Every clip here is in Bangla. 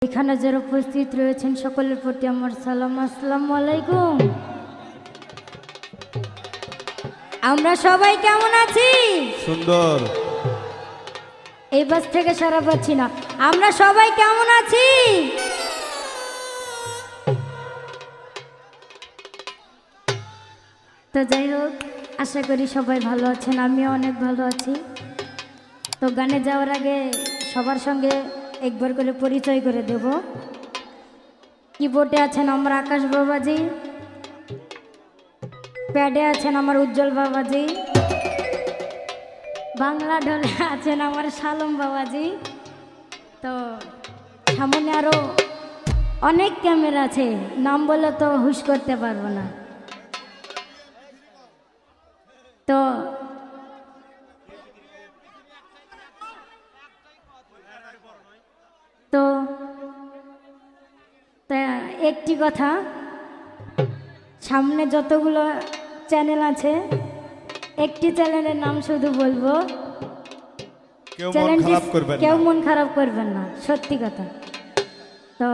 এখানে যারা উপস্থিত রয়েছেন সকলের প্রতি আমার সালাম, আসসালামু আলাইকুম। আমরা সবাই কেমন আছি? সুন্দর। এই বাস থেকে সারা পাচ্ছি না। আমরা সবাই কেমন আছি? তো যাই হোক, আশা করি সবাই ভালো আছেন, আমিও অনেক ভালো আছি। তো গানে যাওয়ার আগে সবার সঙ্গে একবার করে পরিচয় করে দেব। কিবোর্ডে আছেন আমার আকাশ বাবাজি, প্যাডে আছেন আমার উজ্জ্বল বাবাজি, বাংলা ঢোলে আছেন আমার শালম বাবাজি। তো সামনে আরও অনেক ক্যামেরা আছে, নাম বলে তো হুশ করতে পারবো না। তো তো একটি কথা, সামনে যতগুলো চ্যানেল আছে একটি চ্যানেলের নাম শুধু বলবো, চ্যানেলটি কেউ মন খারাপ করবেন না, সত্যি কথা। তো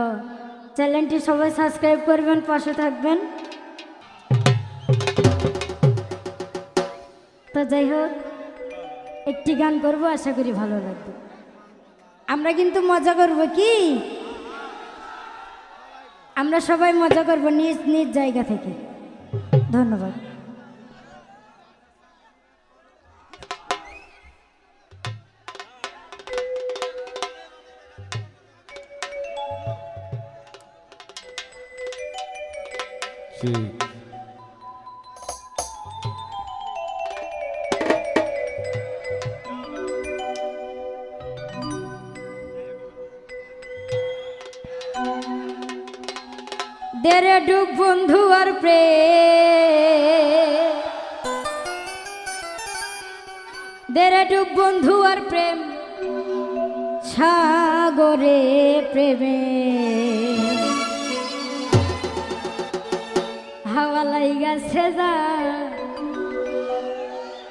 চ্যানেলটি সবাই সাবস্ক্রাইব করবেন, পাশে থাকবেন। তো যাই হোক, একটি গান করবো, আশা করি ভালো লাগবে। আমরা কিন্তু মজা করব, কি আমরা সবাই মজা করব নিজ নিজ জায়গা থেকে। ধন্যবাদ। দেরে ডুব বন্ধু আর প্রেম, দেরে ডুব বন্ধু আর প্রেম সাগরে প্রেমে হাওয়া লাইগাছে যা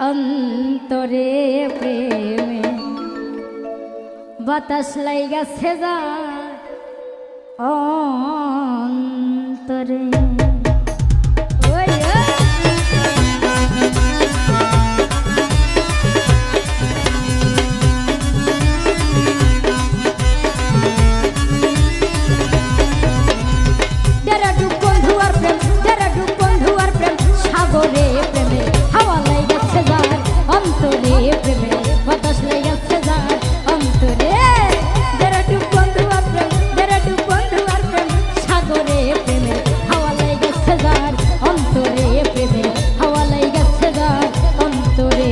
অন্তরে প্রেমে, বাতাস লাইগাছে যা অন্তরে। সাগরে প্রেমে হাওয়া লাইগাছে যার অন্তরে প্রেমে, বাতাস লাইগাছে যার অন্তরে। যারা ডুব বন্ধু আর প্রেম, যারা ডুব বন্ধু আর প্রেম সাগরে প্রেমে হাওয়া লাইগাছে যার অন্তরে প্রেমে, হাওয়া লাইগাছে যার অন্তরে।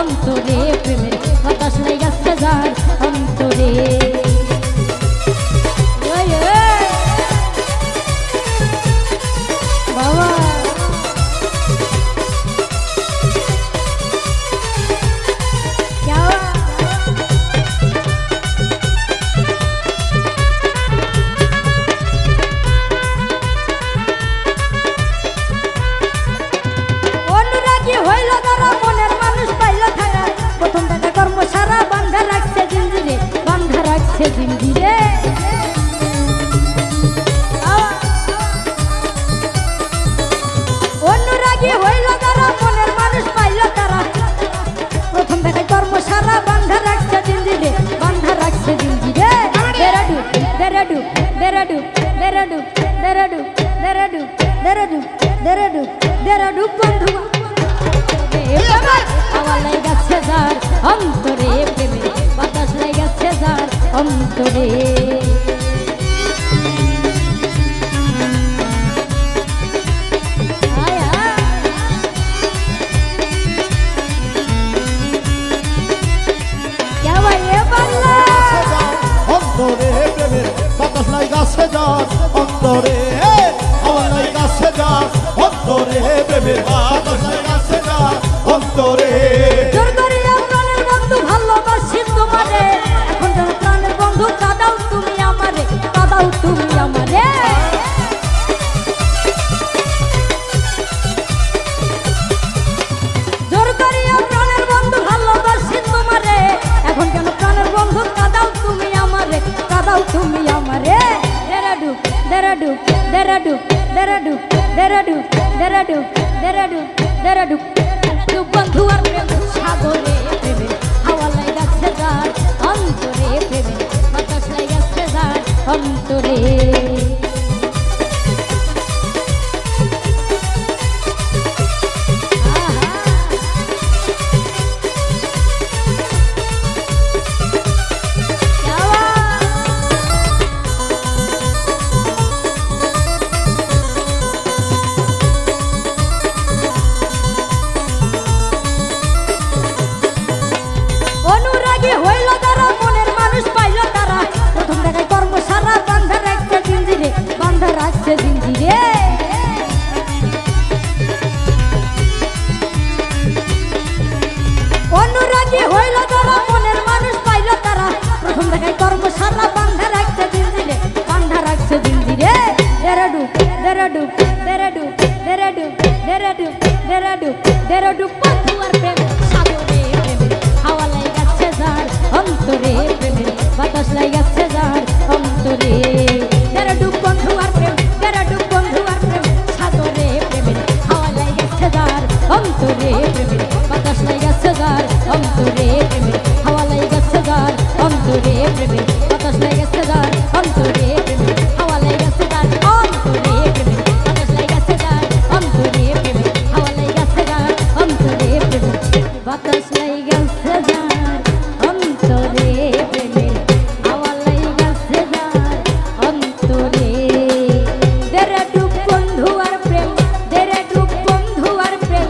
অন্তরে প্রেমের বাতাস লাইগাছে যার অন্তরে। বাবা অনুরাগী হইল তারা, মনের মানুষ পাইল থাকা, প্রথম দেখা কর্ম সারা বান্ধা রাখছে জিঞ্জিরে, বান্ধা রাখছে জিঞ্জিরে। অনুরাগী হইল তারা, মনের মানুষ পাইল তারা, প্রথম দেখা কর্ম সারা বান্ধা রাখছে জিঞ্জিরে, বান্ধা রাখছে জিঞ্জিরে। দেরাডু দেরাডু দেরাডু দেরাডু দেরাডু দেরাডু দেরাডু দেরাডু বন্ধু হাওয়া লাগাছে যার অন্তরে প্রেমে বাতাস লাগাছে যার অন্তরে অন্তরে প্রেমের বাতাস লাগাছে যার অন্তরে হাওয়া লাগাছে যার অন্তরে প্রেমের বাতাস লাগাছে যার অন্তরে জোর করিয়া প্রাণের বন্ধু ভালোবাসি তোমারে এখন যেন প্রাণের বন্ধু কাঁদাও তুমি আমারে কাঁদাও তুমি আমারে জোর করিয়া প্রাণের বন্ধু ভালোবাসি তোমারে এখন কেন প্রাণের বন্ধু কাঁদাও তুমি আমারে কাঁদাও তুমি আমারে দেরাডু দেরাডু দেরাডু দেরাডু দেরাডু দেরাডু দেরাডু দেরাডু বন্ধু আর প্রেম সাগরে প্রেমে হাওয়া লাগাছে যার অন্তরে প্রেমে বাতাস লাগাছে যার অন্তরে অনুরাগী হইল তারা মনের মানুষ পাইল তারা প্রথম দেখায় কর্মশালা বান্ধা রাখছে জিঞ্জিরে বান্ধা রাখছে জিঞ্জিরে দেরাডু দেরাডু দেরাডু দেরাডু দেরাডু দেরাডু দেরাডু বন্ধু আর প্রেম সাগরে প্রেমে হাওয়া লাগাছে যার অন্তরে প্রেমে বাতাস লাগাছে যার অন্তরে দেরাডু বন্ধু আর প্রেম দেরাডু বন্ধু আর প্রেম সাগরে প্রেমে হাওয়া লাগাছে যার অন্তরে প্রেমে বাতাস লাগাছে যার অন্তরে প্রেমে হাওয়া লাগাছে যার অন্তরে প্রেমে বাতাস লাগাছে যার অন্তরে প্রেমে হাওয়া লাগাছে যার অন্তরে প্রেমে বাতাস লাগাছে যার অন্তরে প্রেমে হাওয়া লাগাছে যার অন্তরে প্রেমে বাতাস লাগাছে যার অন্তরে প্রেমে হাওয়া লাগাছে যার অন্তরে দেরাডু বন্ধু আর প্রেম দেরাডু বন্ধু আর প্রেম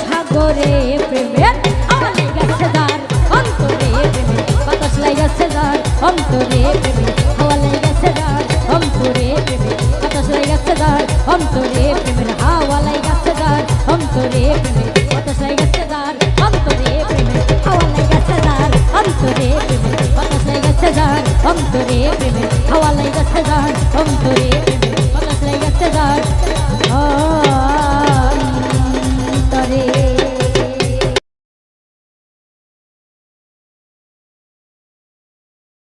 সাগরে প্রেমে হাওয়া লাগাছে যার অন্তরে প্রেমে বাতাস লাগাছে যার অন্তরে প্রেমে হাওয়া লাগাছে যার অন্তরে প্রেমে বাতাস লাগাছে যার অন্তরে প্রেমের হাওয়া লাগাছে যার অন্তরে প্রেমে বাতাস লাগাছে যার অন্তরে প্রেমে হাওয়া লাগাছে যার অন্তরে প্রেমে বাতাস লাগাছে যার অন্তরে প্রেমে হাওয়া লাগাছে যার অন্তরে